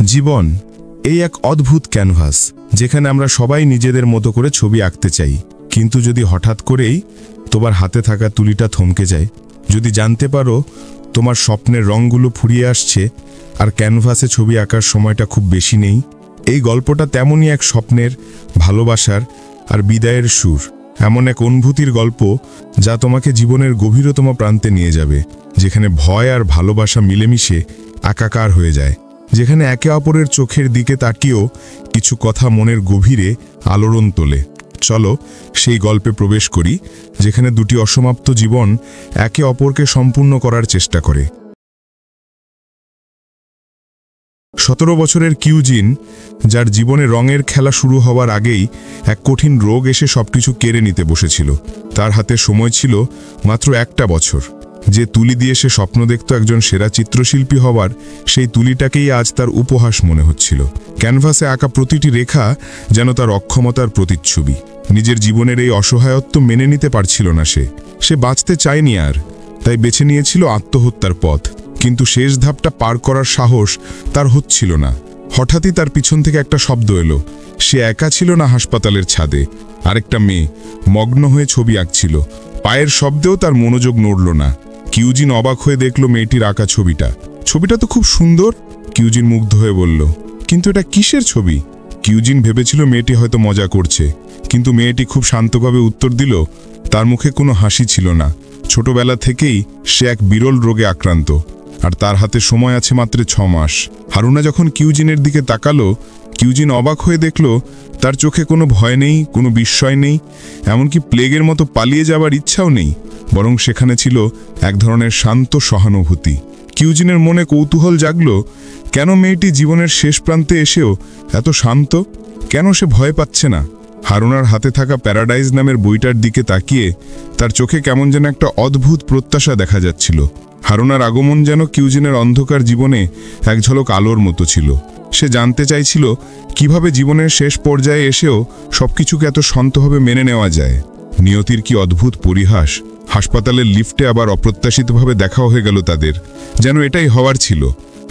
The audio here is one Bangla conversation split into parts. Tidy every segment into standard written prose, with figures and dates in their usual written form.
জীবন এই এক অদ্ভুত ক্যানভাস, যেখানে আমরা সবাই নিজেদের মতো করে ছবি আঁকতে চাই। কিন্তু যদি হঠাৎ করেই তোমার হাতে থাকা তুলিটা থমকে যায়, যদি জানতে পারো তোমার স্বপ্নের রঙগুলো ফুরিয়ে আসছে আর ক্যানভাসে ছবি আঁকার সময়টা খুব বেশি নেই। এই গল্পটা তেমনই এক স্বপ্নের, ভালোবাসার আর বিদায়ের সুর, এমন এক অনুভূতির গল্প যা তোমাকে জীবনের গভীরতম প্রান্তে নিয়ে যাবে, যেখানে ভয় আর ভালোবাসা মিলেমিশে একাকার হয়ে যায়, যেখানে একে অপরের চোখের দিকে তাকিয়েও কিছু কথা মনের গভীরে আলোড়ন তোলে। চলো সেই গল্পে প্রবেশ করি, যেখানে দুটি অসমাপ্ত জীবন একে অপরকে সম্পূর্ণ করার চেষ্টা করে। 17 বছরের কিউজিন, যার জীবনে রঙের খেলা শুরু হওয়ার আগেই এক কঠিন রোগ এসে সবকিছু কেড়ে নিতে বসেছিল। তার হাতে সময় ছিল মাত্র একটা বছর। যে তুলি দিয়ে সে স্বপ্ন দেখত একজন সেরা চিত্রশিল্পী হবার, সেই তুলিটাকেই আজ তার উপহাস মনে হচ্ছিল। ক্যানভাসে আঁকা প্রতিটি রেখা যেন তার অক্ষমতার প্রতিচ্ছবি। নিজের জীবনের এই অসহায়ত্ব মেনে নিতে পারছিল না সে বাঁচতে চায়নি আর, তাই বেছে নিয়েছিল আত্মহত্যার পথ। কিন্তু শেষ ধাপটা পার করার সাহস তার হচ্ছিল না। হঠাৎই তার পিছন থেকে একটা শব্দ এলো। সে একা ছিল না হাসপাতালের ছাদে, আরেকটা মেয়ে মগ্ন হয়ে ছবি আঁকছিল। পায়ের শব্দেও তার মনোযোগ নড়ল না। কিউজিন অবাক হয়ে দেখল মেয়েটির আঁকা ছবিটা তো খুব সুন্দর। কিউজিন মুগ্ধ হয়ে বলল, কিন্তু এটা কিসের ছবি? কিউজিন ভেবেছিল মেয়েটি হয়তো মজা করছে, কিন্তু মেয়েটি খুব শান্তভাবে উত্তর দিল। তার মুখে কোনো হাসি ছিল না। ছোটবেলা থেকেই সে এক বিরল রোগে আক্রান্ত, আর তার হাতে সময় আছে মাত্র 6 মাস। হারুনা যখন কিউজিনের দিকে তাকালো, কিউজিন অবাক হয়ে দেখল তার চোখে কোনো ভয় নেই, কোনো বিস্ময় নেই, এমনকি প্লেগের মতো পালিয়ে যাবার ইচ্ছাও নেই, বরং সেখানে ছিল এক ধরনের শান্ত সহানুভূতি। কিউজিনের মনে কৌতূহল জাগল, কেন মেয়েটি জীবনের শেষ প্রান্তে এসেও এত শান্ত? কেন সে ভয় পাচ্ছে না? হারুনার হাতে থাকা প্যারাডাইজ নামের বইটার দিকে তাকিয়ে তার চোখে কেমন যেন একটা অদ্ভুত প্রত্যাশা দেখা যাচ্ছিল। হারুনার আগমন যেন কিউজিনের অন্ধকার জীবনে এক ঝলক আলোর মতো ছিল। সে জানতে চাইছিল কিভাবে জীবনের শেষ পর্যায়ে এসেও সবকিছুকে এত শান্তভাবে মেনে নেওয়া যায়। নিয়তির কি অদ্ভুত পরিহাস! হাসপাতালের লিফটে আবার অপ্রত্যাশিতভাবে দেখা হয়ে গেল তাদের, যেন এটাই হওয়ার ছিল।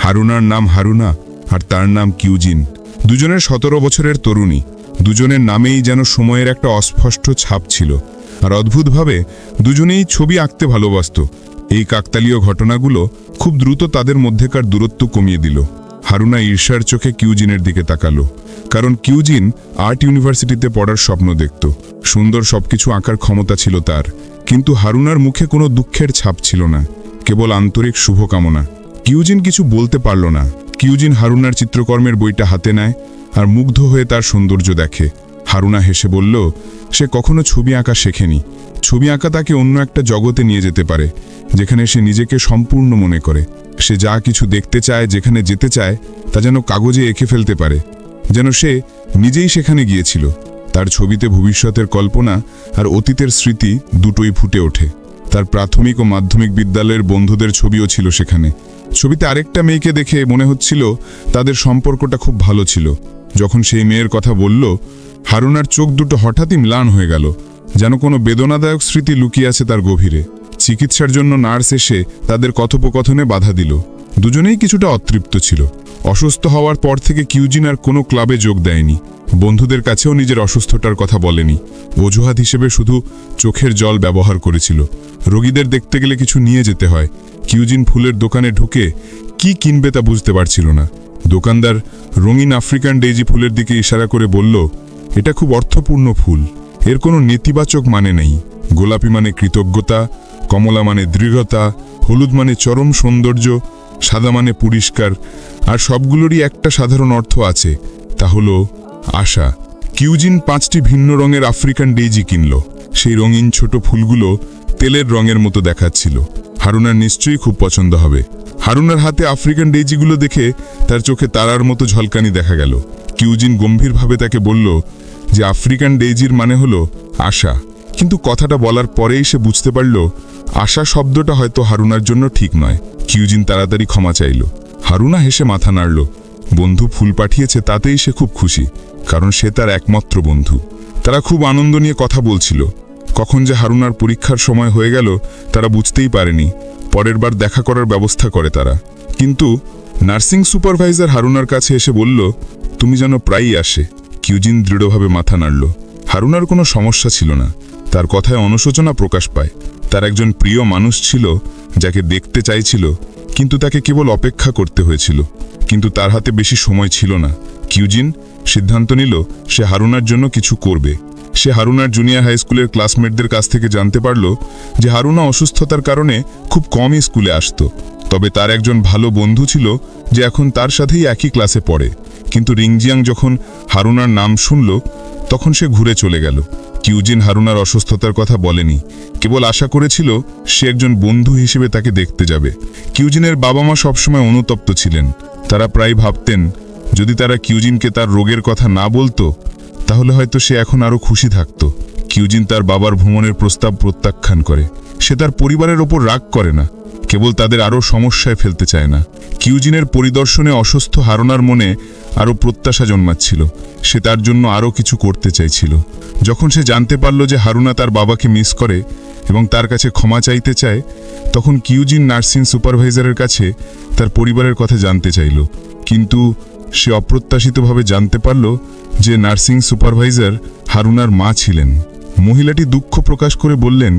হারুনার নাম হারুনা আর তার নাম কিউজিন, দুজনের 17 বছরের তরুণী। দুজনের নামেই যেন সময়ের একটা অস্পষ্ট ছাপ ছিল, আর অদ্ভুতভাবে দুজনেই ছবি আঁকতে ভালোবাসত। এই কাকতালীয় ঘটনাগুলো খুব দ্রুত তাদের মধ্যেকার দূরত্ব কমিয়ে দিল। হারুনা ঈর্ষার চোখে কিউজিনের দিকে তাকালো, কারণ কিউজিন আর্ট ইউনিভার্সিটিতে পড়ার স্বপ্ন দেখত। সুন্দর সবকিছু আঁকার ক্ষমতা ছিল তার, কিন্তু হারুনার মুখে কোনো দুঃখের ছাপ ছিল না, কেবল আন্তরিক শুভকামনা। কিউজিন কিছু বলতে পারল না। কিউজিন হারুনার চিত্রকর্মের বইটা হাতে নেয় আর মুগ্ধ হয়ে তার সৌন্দর্য দেখে। হারুনা হেসে বলল, সে কখনো ছবি আঁকা শেখেনি। ছবি আঁকা তাকে অন্য একটা জগতে নিয়ে যেতে পারে, যেখানে সে নিজেকে সম্পূর্ণ মনে করে। সে যা কিছু দেখতে চায়, যেখানে যেতে চায়, তা যেন কাগজে এঁকে ফেলতে পারে, যেন সে নিজেই সেখানে গিয়েছিল। তার ছবিতে ভবিষ্যতের কল্পনা আর অতীতের স্মৃতি দুটোই ফুটে ওঠে। তার প্রাথমিক ও মাধ্যমিক বিদ্যালয়ের বন্ধুদের ছবিও ছিল সেখানে। ছবিতে আরেকটা মেয়েকে দেখে মনে হচ্ছিল তাদের সম্পর্কটা খুব ভালো ছিল। যখন সেই মেয়ের কথা বলল, হারুনার চোখ দুটো হঠাৎই ম্লান হয়ে গেল, যেন কোনো বেদনাদায়ক স্মৃতি লুকিয়ে আছে তার গভীরে। চিকিৎসার জন্য নার্স এসে তাদের কথোপকথনে বাধা দিল। দুজনেই কিছুটা অতৃপ্ত ছিল। অসুস্থ হওয়ার পর থেকে কিউজিন আর কোনো ক্লাবে যোগ দেয়নি, বন্ধুদের কাছেও নিজের অসুস্থতার কথা বলেনি। অজুহাত হিসেবে শুধু চোখের জল ব্যবহার করেছিল। রোগীদের দেখতে গেলে কিছু নিয়ে যেতে হয়। কিউজিন ফুলের দোকানে ঢুকে কি কিনবে তা বুঝতে পারছিল না। দোকানদার রঙিন আফ্রিকান ডেইজি ফুলের দিকে ইশারা করে বলল, এটা খুব অর্থপূর্ণ ফুল, এর কোনো নেতিবাচক মানে নেই। গোলাপি মানে কৃতজ্ঞতা, কমলা মানে দৃঢ়তা, হলুদ মানে চরম সৌন্দর্য, সাদা মানে পরিষ্কার, আর সবগুলোরই একটা সাধারণ অর্থ আছে, তা হলো আশা। কিউজিন 5টি ভিন্ন রঙের আফ্রিকান ডেইজি কিনল। সেই রঙিন ছোট ফুলগুলো তেলের রঙের মতো দেখাচ্ছিল। হারুনার নিশ্চয়ই খুব পছন্দ হবে। হারুনার হাতে আফ্রিকান ডেইজিগুলো দেখে তার চোখে তারার মতো ঝলকানি দেখা গেল। কিউজিন গম্ভীরভাবে তাকে বলল যে আফ্রিকান ডেইজির মানে হলো আশা। কিন্তু কথাটা বলার পরেই সে বুঝতে পারল আশা শব্দটা হয়তো হারুনার জন্য ঠিক নয়। কিউজিন তাড়াতাড়ি ক্ষমা চাইল। হারুনা হেসে মাথা নাড়ল। বন্ধু ফুল পাঠিয়েছে তাতেই সে খুব খুশি, কারণ সে তার একমাত্র বন্ধু। তারা খুব আনন্দ নিয়ে কথা বলছিল। কখন যে হারুনার পরীক্ষার সময় হয়ে গেল তারা বুঝতেই পারেনি। পরের বার দেখা করার ব্যবস্থা করে তারা, কিন্তু নার্সিং সুপারভাইজার হারুনার কাছে এসে বলল, তুমি যেন প্রায়ই আসে। কিউজিন দৃঢ়ভাবে মাথা নাড়ল। হারুনার কোনো সমস্যা ছিল না, তার কথায় অনুশোচনা প্রকাশ পায়। তার একজন প্রিয় মানুষ ছিল যাকে দেখতে চাইছিল, কিন্তু তাকে কেবল অপেক্ষা করতে হয়েছিল। কিন্তু তার হাতে বেশি সময় ছিল না। কিউজিন সিদ্ধান্ত নিল সে হারুনার জন্য কিছু করবে। সে হারুনার জুনিয়র হাই স্কুলের ক্লাসমেটদের কাছ থেকে জানতে পারল যে হারুনা অসুস্থতার কারণে খুব কমই স্কুলে আসতো। তবে তার একজন ভালো বন্ধু ছিল যে এখন তার সাথেই একই ক্লাসে পড়ে। কিন্তু রিংজিয়াং যখন হারুনার নাম শুনল তখন সে ঘুরে চলে গেল। কিউজিন হারুনার অসুস্থতার কথা বলেনি, কেবল আশা করেছিল সে একজন বন্ধু হিসেবে তাকে দেখতে যাবে। কিউজিনের বাবা মা সবসময় অনুতপ্ত ছিলেন। তারা প্রায় ভাবতেন যদি তারা কিউজিনকে তার রোগের কথা না বলতো তাহলে হয়তো সে এখন আরও খুশি থাকত। কিউজিন তার বাবার ভ্রমণের প্রস্তাব প্রত্যাখ্যান করে। সে তার পরিবারের ওপর রাগ করে না, কেবল তাদের আরও সমস্যায় ফেলতে চায় না। কিউজিনের পরিদর্শনে অসুস্থ হারুনার মনে আরও প্রত্যাশা জন্মাচ্ছিল। সে তার জন্য আরও কিছু করতে চাইছিল। যখন সে জানতে পারল যে হারুনা তার বাবাকে মিস করে এবং তার কাছে ক্ষমা চাইতে চায়, তখন কিউজিন নার্সিং সুপারভাইজারের কাছে তার পরিবারের কথা জানতে চাইল। কিন্তু সে অপ্রত্যাশিতভাবে জানতে পারল যে নার্সিং সুপারভাইজার হারুনার মা ছিলেন। মহিলাটি দুঃখ প্রকাশ করে বললেন,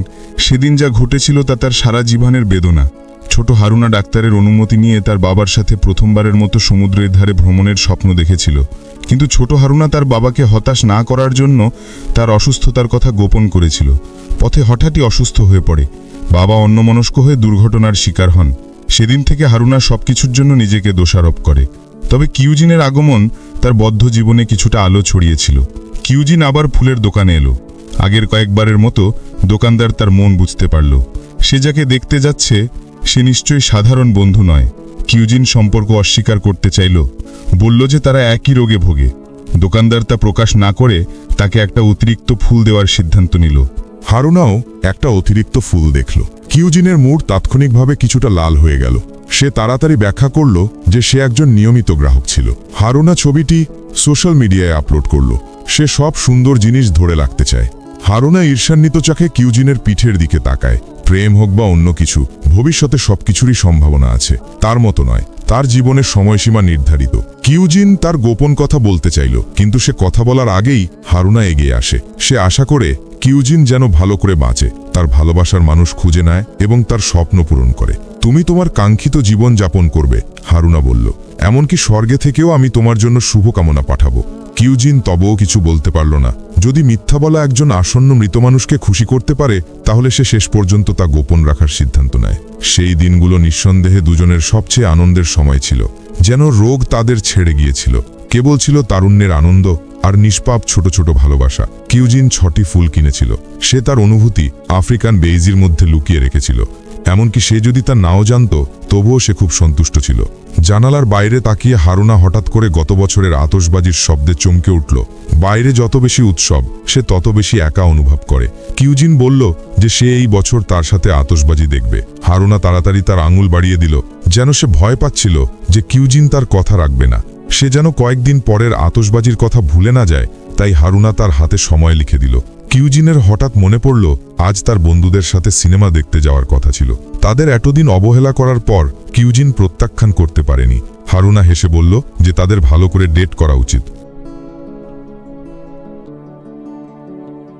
সেদিন যা ঘটেছিল তা তার সারা জীবনের বেদনা। ছোট হারুনা ডাক্তারের অনুমতি নিয়ে তার বাবার সাথে প্রথমবারের মতো সমুদ্রের ধারে ভ্রমণের স্বপ্ন দেখেছিল। কিন্তু ছোট হারুনা তার বাবাকে হতাশ না করার জন্য তার অসুস্থতার কথা গোপন করেছিল। পথে হঠাৎই অসুস্থ হয়ে পড়ে। বাবা অন্যমনস্ক হয়ে দুর্ঘটনার শিকার হন। সেদিন থেকে হারুনা সবকিছুর জন্য নিজেকে দোষারোপ করে। তবে কিউজিনের আগমন তার বদ্ধ জীবনে কিছুটা আলো ছড়িয়েছিল। কিউজিন আবার ফুলের দোকানে এলো। আগের কয়েকবারের মতো দোকানদার তার মন বুঝতে পারল। সে যাকে দেখতে যাচ্ছে সে নিশ্চয়ই সাধারণ বন্ধু নয়। কিউজিন সম্পর্ক অস্বীকার করতে চাইল, বলল যে তারা একই রোগে ভোগে। দোকানদার তা প্রকাশ না করে তাকে একটা অতিরিক্ত ফুল দেওয়ার সিদ্ধান্ত নিল। হারুনাও একটা অতিরিক্ত ফুল দেখল। কিউজিনের মুড তাৎক্ষণিকভাবে কিছুটা লাল হয়ে গেল। সে তাড়াতাড়ি ব্যাখ্যা করল যে সে একজন নিয়মিত গ্রাহক ছিল। হারুনা ছবিটি সোশ্যাল মিডিয়ায় আপলোড করল। সে সব সুন্দর জিনিস ধরে রাখতে চায়। হারুনা ঈর্ষান্বিত চোখে কিউজিনের পিঠের দিকে তাকায়। প্রেম হোক বা অন্য কিছু, ভবিষ্যতে সবকিছুরই সম্ভাবনা আছে। তার মতো নয়, তার জীবনের সময়সীমা নির্ধারিত। কিউজিন তার গোপন কথা বলতে চাইল, কিন্তু সে কথা বলার আগেই হারুনা এগিয়ে আসে। সে আশা করে কিউজিন যেন ভালো করে বাঁচে, তার ভালোবাসার মানুষ খুঁজে নেয় এবং তার স্বপ্ন পূরণ করে। তুমি তোমার কাঙ্ক্ষিত জীবন যাপন করবে, হারুনা বলল। এমনকি স্বর্গে থেকেও আমি তোমার জন্য শুভকামনা পাঠাবো। কিউজিন তবুও কিছু বলতে পারল না। যদি মিথ্যা বলা একজন আসন্ন মৃত মানুষকে খুশি করতে পারে, তাহলে সে শেষ পর্যন্ত তা গোপন রাখার সিদ্ধান্ত নেয়। সেই দিনগুলো নিঃসন্দেহে দুজনের সবচেয়ে আনন্দের সময় ছিল। যেন রোগ তাদের ছেড়ে গিয়েছিল। কেবল ছিল তারুণ্যের আনন্দ আর নিষ্পাপ ছোট ছোট ভালোবাসা। কিউজিন 6টি ফুল কিনেছিল। সে তার অনুভূতি আফ্রিকান বেইজির মধ্যে লুকিয়ে রেখেছিল। এমনকি সে যদি তা নাও জানত, তবুও সে খুব সন্তুষ্ট ছিল। জানালার বাইরে তাকিয়ে হারুনা হঠাৎ করে গত বছরের আতশবাজির শব্দে চমকে উঠল। বাইরে যত বেশি উৎসব, সে তত বেশি একা অনুভব করে। কিউজিন বলল যে সে এই বছর তার সাথে আতশবাজি দেখবে। হারুনা তাড়াতাড়ি তার আঙুল বাড়িয়ে দিল, যেন সে ভয় পাচ্ছিল যে কিউজিন তার কথা রাখবে না। সে যেন কয়েকদিন পরের আতশবাজির কথা ভুলে না যায়, তাই হারুনা তার হাতে সময় লিখে দিল। কিউজিনের হঠাৎ মনে পড়ল আজ তার বন্ধুদের সাথে সিনেমা দেখতে যাওয়ার কথা ছিল। তাদের এতদিন অবহেলা করার পর কিউজিন প্রত্যাখ্যান করতে পারেনি। হারুনা হেসে বলল যে তাদের ভালো করে ডেট করা উচিত।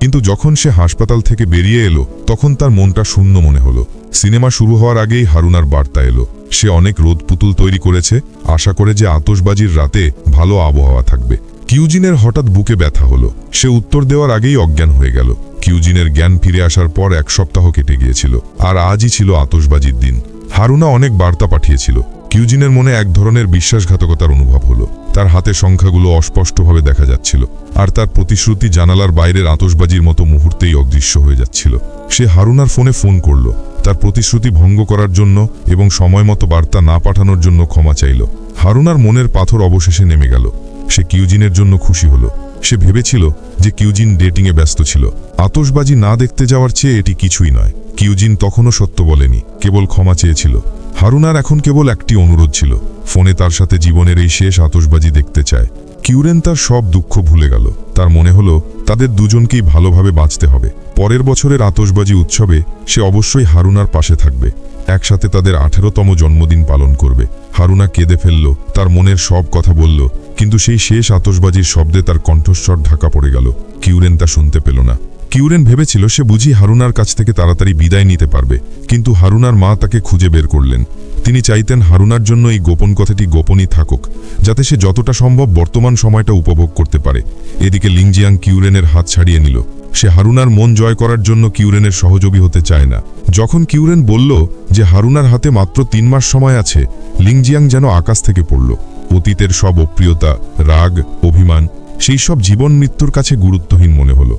কিন্তু যখন সে হাসপাতাল থেকে বেরিয়ে এলো, তখন তার মনটা শূন্য মনে হলো। সিনেমা শুরু হওয়ার আগেই হারুনার বার্তা এলো। সে অনেক রোদ পুতুল তৈরি করেছে, আশা করে যে আতশবাজির রাতে ভালো আবহাওয়া থাকবে। কিউজিনের হঠাৎ বুকে ব্যথা হলো। সে উত্তর দেওয়ার আগেই অজ্ঞান হয়ে গেল। কিউজিনের জ্ঞান ফিরে আসার পর 1 সপ্তাহ কেটে গিয়েছিল, আর আজই ছিল আতশবাজির দিন। হারুনা অনেক বার্তা পাঠিয়েছিল। কিউজিনের মনে এক ধরনের বিশ্বাসঘাতকতার অনুভব হলো। তার হাতে সংখ্যাগুলো অস্পষ্টভাবে দেখা যাচ্ছিল, আর তার প্রতিশ্রুতি জানালার বাইরের আতশবাজির মতো মুহূর্তেই অদৃশ্য হয়ে যাচ্ছিল। সে হারুনার ফোন করল, তার প্রতিশ্রুতি ভঙ্গ করার জন্য এবং সময়মতো বার্তা না পাঠানোর জন্য ক্ষমা চাইল। হারুনার মনের পাথর অবশেষে নেমে গেল। সে কিউজিনের জন্য খুশি হলো। সে ভেবেছিল যে কিউজিন ডেটিংয়ে ব্যস্ত ছিল। আতশবাজি না দেখতে যাওয়ার চেয়ে এটি কিছুই নয়। কিউজিন তখনও সত্য বলেনি, কেবল ক্ষমা চেয়েছিল। হারুনার এখন কেবল একটি অনুরোধ ছিল, ফোনে তার সাথে জীবনের এই শেষ আতশবাজি দেখতে চায়। কিউরেন তার সব দুঃখ ভুলে গেল। তার মনে হলো তাদের দুজনকেই ভালোভাবে বাঁচতে হবে। পরের বছরের আতশবাজি উৎসবে সে অবশ্যই হারুনার পাশে থাকবে। একসাথে তাদের 18তম জন্মদিন পালন করবে। হারুনা কেঁদে ফেলল, তার মনের সব কথা বলল, কিন্তু সেই শেষ আতশবাজির শব্দে তার কণ্ঠস্বর ঢাকা পড়ে গেল। কিউরেন তা শুনতে পেল না। কিউরেন ভেবেছিল সে বুঝি হারুনার কাছ থেকে তাড়াতাড়ি বিদায় নিতে পারবে, কিন্তু হারুনার মা তাকে খুঁজে বের করলেন। তিনি চাইতেন হারুনার জন্য এই গোপন কথাটি গোপনই থাকুক, যাতে সে যতটা সম্ভব বর্তমান সময়টা উপভোগ করতে পারে। এদিকে লিংজিয়াং কিউরেনের হাত ছাড়িয়ে নিল। সে হারুনার মন জয় করার জন্য কিউরেনের সহযোগী হতে চায় না। যখন কিউরেন বলল যে হারুনার হাতে মাত্র 3 মাস সময় আছে, লিংজিয়াং যেন আকাশ থেকে পড়ল। অতীতের সব অপ্রিয়তা, রাগ, অভিমান, সেই সব জীবন মৃত্যুর কাছে গুরুত্বহীন মনে হলো।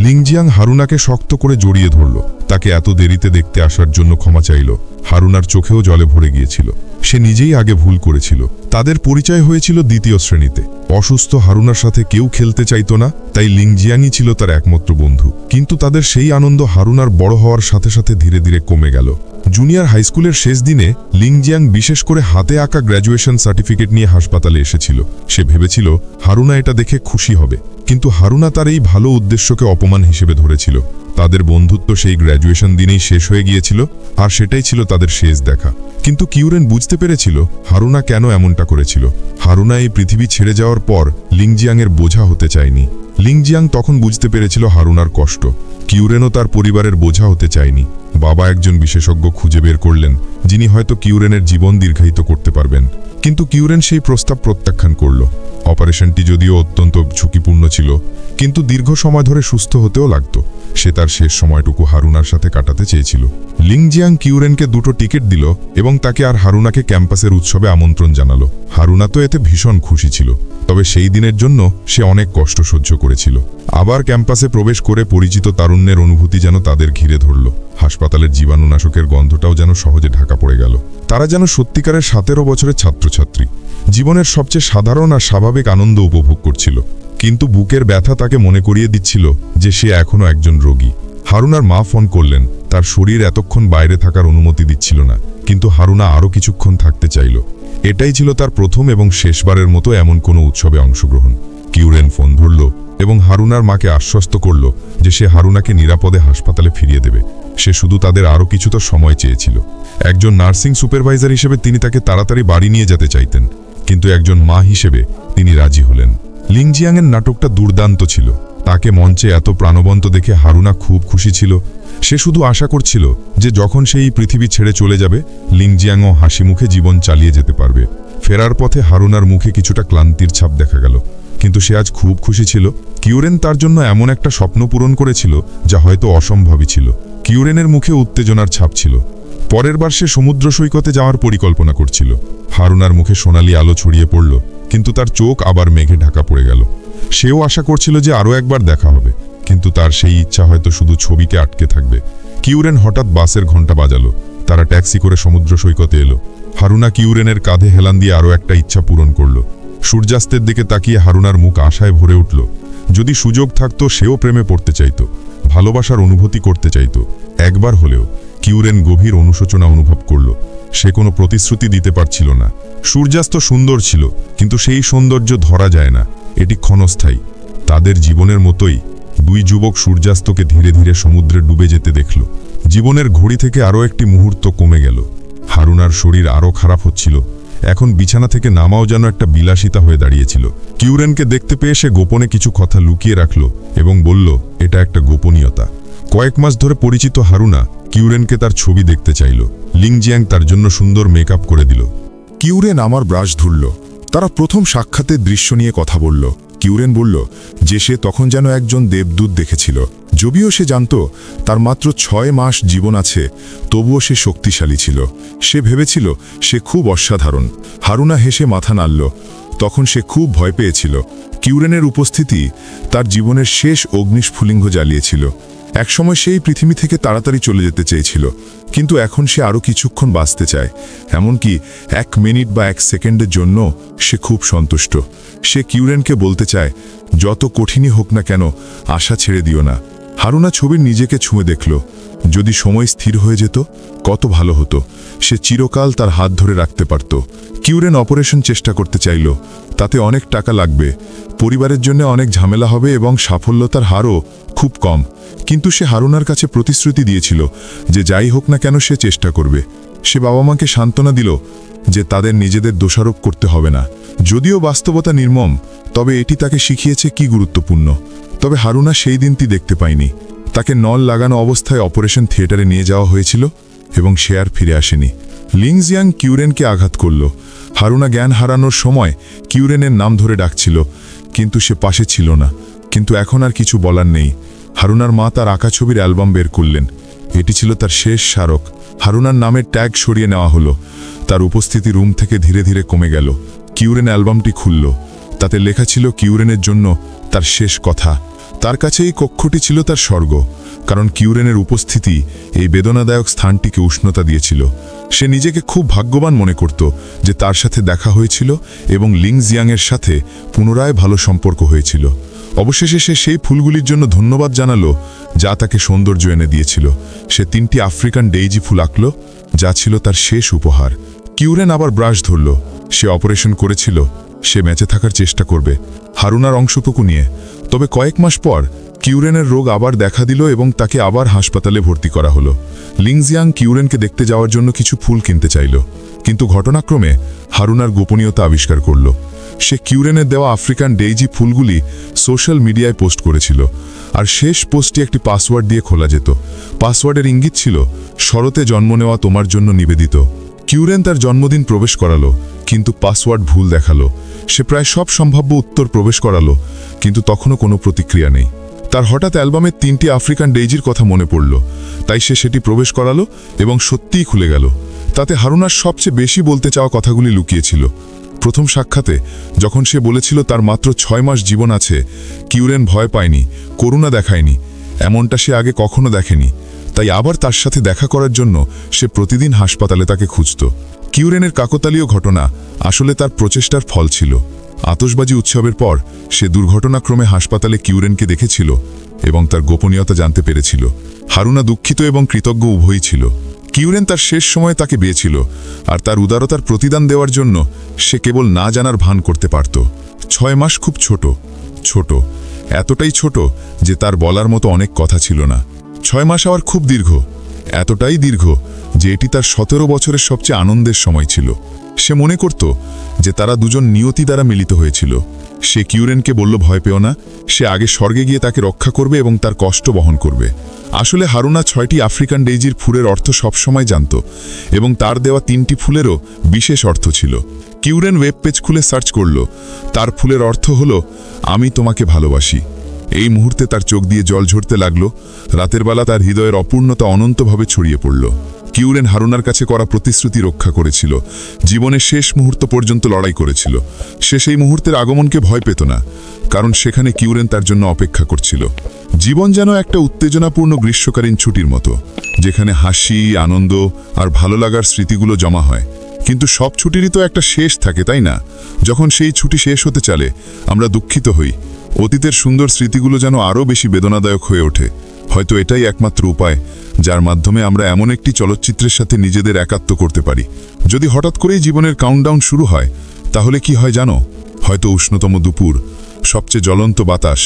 লিংজিয়াং হারুনাকে শক্ত করে জড়িয়ে ধরল। তাকে এত দেরিতে দেখতে আসার জন্য ক্ষমা চাইল। হারুনার চোখেও জলে ভরে গিয়েছিল। সে নিজেই আগে ভুল করেছিল। তাদের পরিচয় হয়েছিল 2য় শ্রেণীতে। অসুস্থ হারুনার সাথে কেউ খেলতে চাইতো না, তাই লিংজিয়াংই ছিল তার একমাত্র বন্ধু। কিন্তু তাদের সেই আনন্দ হারুনার বড় হওয়ার সাথে সাথে ধীরে ধীরে কমে গেল। জুনিয়র হাইস্কুলের শেষ দিনে লিংজিয়াং বিশেষ করে হাতে আঁকা গ্র্যাজুয়েশন সার্টিফিকেট নিয়ে হাসপাতালে এসেছিল। সে ভেবেছিল হারুনা এটা দেখে খুশি হবে, কিন্তু হারুনা তার এই ভালো উদ্দেশ্যকে অপমান হিসেবে ধরেছিল। তাদের বন্ধুত্ব সেই গ্র্যাজুয়েশন দিনেই শেষ হয়ে গিয়েছিল, আর সেটাই ছিল তাদের শেষ দেখা। কিন্তু কিউরেন বুঝতে পেরেছিল হারুনা কেন এমনটা করেছিল। হারুনা এই পৃথিবী ছেড়ে যাওয়ার পর লিংজিয়াংয়ের বোঝা হতে চায়নি। লিংজিয়াং তখন বুঝতে পেরেছিল হারুনার কষ্ট। কিউরেনও তার পরিবারের বোঝা হতে চায়নি। বাবা একজন বিশেষজ্ঞ খুঁজে বের করলেন, যিনি হয়তো কিউরেনের জীবন দীর্ঘায়িত করতে পারবেন। কিন্তু কিউরেন সেই প্রস্তাব প্রত্যাখ্যান করল। অপারেশনটি যদিও অত্যন্ত ঝুঁকিপূর্ণ ছিল, কিন্তু দীর্ঘ সময় ধরে সুস্থ হতেও লাগত। সে তার শেষ সময়টুকু হারুনার সাথে কাটাতে চেয়েছিল। লিংজিয়াং কিউরেনকে 2টো টিকিট দিল এবং তাকে আর হারুনাকে ক্যাম্পাসের উৎসবে আমন্ত্রণ জানালো। হারুনা তো এতে ভীষণ খুশি ছিল, তবে সেই দিনের জন্য সে অনেক কষ্ট সহ্য করেছিল। আবার ক্যাম্পাসে প্রবেশ করে পরিচিত তারুণ্যের অনুভূতি যেন তাদের ঘিরে ধরল। হাসপাতালের জীবাণুনাশকের গন্ধটাও যেন সহজে ঢাকা পড়ে গেল। তারা যেন সত্যিকারের 17 বছরের ছাত্রছাত্রী, জীবনের সবচেয়ে সাধারণ আর স্বাভাবিক আনন্দ উপভোগ করছিল। কিন্তু বুকের ব্যথা তাকে মনে করিয়ে দিচ্ছিল যে সে এখনও একজন রোগী। হারুনার মা ফোন করলেন। তার শরীর এতক্ষণ বাইরে থাকার অনুমতি দিচ্ছিল না, কিন্তু হারুনা আরও কিছুক্ষণ থাকতে চাইল। এটাই ছিল তার প্রথম এবং শেষবারের মতো এমন কোনো উৎসবে অংশগ্রহণ। কিউরেন ফোন ধরল এবং হারুনার মাকে আশ্বস্ত করল যে সে হারুনাকে নিরাপদে হাসপাতালে ফিরিয়ে দেবে। সে শুধু তাদের আরও কিছুটা সময় চেয়েছিল। একজন নার্সিং সুপারভাইজার হিসেবে তিনি তাকে তাড়াতাড়ি বাড়ি নিয়ে যেতে চাইতেন, কিন্তু একজন মা হিসেবে তিনি রাজি হলেন। লিংজিয়াংয়ের নাটকটা দুর্দান্ত ছিল। তাকে মঞ্চে এত প্রাণবন্ত দেখে হারুনা খুব খুশি ছিল। সে শুধু আশা করছিল যে যখন সে এই পৃথিবী ছেড়ে চলে যাবে, লিংজিয়াংও হাসি মুখে জীবন চালিয়ে যেতে পারবে। ফেরার পথে হারুনার মুখে কিছুটা ক্লান্তির ছাপ দেখা গেল, কিন্তু সে আজ খুব খুশি ছিল। কিউরেন তার জন্য এমন একটা স্বপ্ন পূরণ করেছিল যা হয়তো অসম্ভবই ছিল। কিউরেনের মুখে উত্তেজনার ছাপ ছিল। পরের বার সে সমুদ্র সৈকতে যাওয়ার পরিকল্পনা করছিল। হারুনার মুখে সোনালি আলো ছড়িয়ে পড়ল, কিন্তু তার চোখ আবার মেঘে ঢাকা পড়ে গেল। সেও আশা করছিল যে আরও একবার দেখা হবে, কিন্তু তার সেই ইচ্ছা হয়তো শুধু ছবিতে আটকে থাকবে। কিউরেন হঠাৎ বাসের ঘণ্টা বাজালো। তারা ট্যাক্সি করে সমুদ্র সৈকতে এলো। হারুনা কিউরেনের কাঁধে হেলান দিয়ে আরও একটা ইচ্ছা পূরণ করল। সূর্যাস্তের দিকে তাকিয়ে হারুনার মুখ আশায় ভরে উঠল। যদি সুযোগ থাকতো সেও প্রেমে পড়তে চাইত, ভালোবাসার অনুভূতি করতে চাইত একবার হলেও। কিউরেন গভীর অনুশোচনা অনুভব করল। সে কোনো প্রতিশ্রুতি দিতে পারছিল না। সূর্যাস্ত সুন্দর ছিল, কিন্তু সেই সৌন্দর্য ধরা যায় না, এটি ক্ষণস্থায়ী। তাদের জীবনের মতোই 2 যুবক সূর্যাস্তকে ধীরে ধীরে সমুদ্রে ডুবে যেতে দেখল। জীবনের ঘড়ি থেকে আরও একটি মুহূর্ত কমে গেল। হারুনার শরীর আরও খারাপ হচ্ছিল। এখন বিছানা থেকে নামাও যেন একটা বিলাসিতা হয়ে দাঁড়িয়েছিল। কিউরেনকে দেখতে পেয়ে সে গোপনে কিছু কথা লুকিয়ে রাখল এবং বলল, এটা একটা গোপনীয়তা। কয়েক মাস ধরে পরিচিত হারুনা কিউরেনকে তার ছবি দেখতে চাইল। লিংজিয়াং তার জন্য সুন্দর মেকআপ করে দিল। কিউরেন আমার ব্রাশ ধরল। তারা প্রথম সাক্ষাতের দৃশ্য নিয়ে কথা বলল। কিউরেন বলল যে সে তখন যেন একজন দেবদূত দেখেছিল। যদিও সে জানত তার মাত্র 6 মাস জীবন আছে, তবুও সে শক্তিশালী ছিল। সে ভেবেছিল সে খুব অসাধারণ। হারুনা হেসে মাথা নাড়ল। তখন সে খুব ভয় পেয়েছিল। কিউরেনের উপস্থিতি তার জীবনের শেষ অগ্নিস্ফুলিঙ্গ জ্বালিয়েছিল। একসময় সেই পৃথিবী থেকে তাড়াতাড়ি চলে যেতে চেয়েছিল, কিন্তু এখন সে আরও কিছুক্ষণ বাঁচতে চায়। এমনকি 1 মিনিট বা 1 সেকেন্ডের জন্য সে খুব সন্তুষ্ট। সে কিউরেনকে বলতে চায়, যত কঠিনই হোক না কেন, আশা ছেড়ে দিও না। হারুনা ছবির নিজেকে ছুঁয়ে দেখল। যদি সময় স্থির হয়ে যেত কত ভালো হতো, সে চিরকাল তার হাত ধরে রাখতে পারত। কিউরেন অপারেশন চেষ্টা করতে চাইল, তাতে অনেক টাকা লাগবে, পরিবারের জন্য অনেক ঝামেলা হবে এবং সাফল্যতার হারও খুব কম। কিন্তু সে হারুনার কাছে প্রতিশ্রুতি দিয়েছিল যে যাই হোক না কেন সে চেষ্টা করবে। সে বাবা মাকে সান্ত্বনা দিল যে তাদের নিজেদের দোষারোপ করতে হবে না। যদিও বাস্তবতা নির্মম, তবে এটি তাকে শিখিয়েছে কি গুরুত্বপূর্ণ। তবে হারুনা সেই দিনটি দেখতে পায়নি। তাকে নল লাগানো অবস্থায় অপারেশন থিয়েটারে নিয়ে যাওয়া হয়েছিল এবং সে আর ফিরে আসেনি। লিংজিয়াং কিউরেনকে আঘাত করল। হারুনা জ্ঞান হারানোর সময় কিউরেনের নাম ধরে ডাকছিল, কিন্তু সে পাশে ছিল না। কিন্তু এখন আর কিছু বলার নেই। হারুনার মা তার আঁকা ছবির অ্যালবাম বের করলেন। এটি ছিল তার শেষ স্মারক। হারুনার নামের ট্যাগ সরিয়ে নেওয়া হলো। তার উপস্থিতি রুম থেকে ধীরে ধীরে কমে গেল। কিউরেন অ্যালবামটি খুলল। তাতে লেখা ছিল কিউরেনের জন্য তার শেষ কথা। তার কাছে এই কক্ষটি ছিল তার স্বর্গ, কারণ কিউরেনের উপস্থিতি এই বেদনাদায়ক স্থানটিকে উষ্ণতা দিয়েছিল। সে নিজেকে খুব ভাগ্যবান মনে করত যে তার সাথে দেখা হয়েছিল এবং লিংজিয়াংয়ের সাথে পুনরায় ভালো সম্পর্ক হয়েছিল। অবশেষে সে সেই ফুলগুলির জন্য ধন্যবাদ জানালো যা তাকে সৌন্দর্য এনে দিয়েছিল। সে 3টি আফ্রিকান ডেইজি ফুল আঁকল, যা ছিল তার শেষ উপহার। কিউরেন আবার ব্রাশ ধরল। সে অপারেশন করেছিল, সে বেঁচে থাকার চেষ্টা করবে, হারুনার অংশটুকু নিয়ে। তবে কয়েক মাস পর কিউরেনের রোগ আবার দেখা দিল এবং তাকে আবার হাসপাতালে ভর্তি করা হলো। লিংজিয়াং কিউরেনকে দেখতে যাওয়ার জন্য কিছু ফুল কিনতে চাইল, কিন্তু ঘটনাক্রমে হারুনার গোপনীয়তা আবিষ্কার করল। সে কিউরেনের দেওয়া আফ্রিকান ডেইজি ফুলগুলি সোশ্যাল মিডিয়ায় পোস্ট করেছিল, আর শেষ পোস্টটি একটি পাসওয়ার্ড দিয়ে খোলা যেত। পাসওয়ার্ডের ইঙ্গিত ছিল, শরতে জন্ম নেওয়া তোমার জন্য নিবেদিত। কিউরেন তার জন্মদিন প্রবেশ করালো, কিন্তু পাসওয়ার্ড ভুল দেখালো। সে প্রায় সব সম্ভাব্য উত্তর প্রবেশ করালো, কিন্তু তখনও কোনো প্রতিক্রিয়া নেই। তার হঠাৎ অ্যালবামের 3টি আফ্রিকান ডেইজির কথা মনে পড়ল, তাই সে সেটি প্রবেশ করালো এবং সত্যিই খুলে গেল। তাতে হারুনার সবচেয়ে বেশি বলতে চাওয়া কথাগুলি লুকিয়েছিল। প্রথম সাক্ষাতে যখন সে বলেছিল তার মাত্র 6 মাস জীবন আছে, কিউরেন ভয় পায়নি, করুণা দেখায়নি। এমনটা সে আগে কখনো দেখেনি। তাই আবার তার সাথে দেখা করার জন্য সে প্রতিদিন হাসপাতালে তাকে খুঁজত। কিউরেনের কাকতালীয় ঘটনা আসলে তার প্রচেষ্টার ফল ছিল। আতশবাজি উৎসবের পর সে দুর্ঘটনাক্রমে হাসপাতালে কিউরেনকে দেখেছিল এবং তার গোপনীয়তা জানতে পেরেছিল। হারুনা দুঃখিত এবং কৃতজ্ঞ উভয়ই ছিল। কিউরেন তার শেষ সময়ে তাকে পেয়েছিল, আর তার উদারতার প্রতিদান দেওয়ার জন্য সে কেবল না জানার ভান করতে পারত। 6 মাস খুব ছোট, এতটাই ছোট যে তার বলার মতো অনেক কথা ছিল না। 6 মাস আবার খুব দীর্ঘ, এতটাই দীর্ঘ যে এটি তার 17 বছরের সবচেয়ে আনন্দের সময় ছিল। সে মনে করত যে তারা দুজন নিয়তি দ্বারা মিলিত হয়েছিল। সে কিউরেনকে বলল, ভয় পেও না, সে আগে স্বর্গে গিয়ে তাকে রক্ষা করবে এবং তার কষ্ট বহন করবে। আসলে হারুনা 6টি আফ্রিকান ডেইজির ফুলের অর্থ সবসময় জানত, এবং তার দেওয়া 3টি ফুলেরও বিশেষ অর্থ ছিল। কিউরেন ওয়েব পেজ খুলে সার্চ করল। তার ফুলের অর্থ হল, আমি তোমাকে ভালোবাসি। এই মুহূর্তে তার চোখ দিয়ে জল ঝরতে লাগল। রাতের বেলা তার হৃদয়ের অপূর্ণতা অনন্তভাবে ছড়িয়ে পড়ল। কিউরেন হারুনার কাছে করা প্রতিশ্রুতি রক্ষা করেছিল, জীবনের শেষ মুহূর্ত পর্যন্ত লড়াই করেছিল। সে সেই মুহূর্তের আগমনকে ভয় পেত না, কারণ সেখানে কিউরেন তার জন্য অপেক্ষা করছিল। জীবন যেন একটা উত্তেজনাপূর্ণ গ্রীষ্মকালীন ছুটির মতো, যেখানে হাসি, আনন্দ আর ভালো লাগার স্মৃতিগুলো জমা হয়। কিন্তু সব ছুটিরই তো একটা শেষ থাকে, তাই না? যখন সেই ছুটি শেষ হতে চলে, আমরা দুঃখিত হই। অতীতের সুন্দর স্মৃতিগুলো যেন আরও বেশি বেদনাদায়ক হয়ে ওঠে। হয়তো এটাই একমাত্র উপায় যার মাধ্যমে আমরা এমন একটি চলচ্চিত্রের সাথে নিজেদের একাত্ম করতে পারি। যদি হঠাৎ করেই জীবনের কাউন্টডাউন শুরু হয়, তাহলে কি হয় জানো? হয়তো উষ্ণতম দুপুর, সবচেয়ে জ্বলন্ত বাতাস,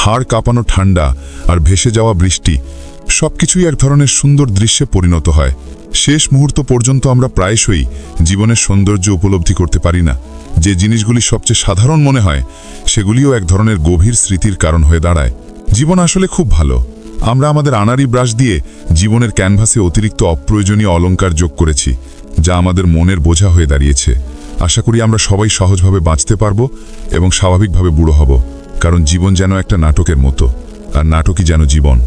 হাড় কাঁপানো ঠান্ডা আর ভেসে যাওয়া বৃষ্টি, সবকিছুই এক ধরনের সুন্দর দৃশ্যে পরিণত হয়। শেষ মুহূর্ত পর্যন্ত আমরা প্রায়শই জীবনের সৌন্দর্য উপলব্ধি করতে পারি না। যে জিনিসগুলি সবচেয়ে সাধারণ মনে হয়, সেগুলিও এক ধরনের গভীর স্মৃতির কারণ হয়ে দাঁড়ায়। জীবন আসলে খুব ভালো। আমরা আমাদের আনাড়ি ব্রাশ দিয়ে জীবনের ক্যানভাসে অতিরিক্ত অপ্রয়োজনীয় অলংকার যোগ করেছি, যা আমাদের মনের বোঝা হয়ে দাঁড়িয়েছে। আশা করি আমরা সবাই সহজভাবে বাঁচতে পারব এবং স্বাভাবিকভাবে বুড়ো হব, কারণ জীবন যেন একটা নাটকের মতো, আর নাটকই যেন জীবন।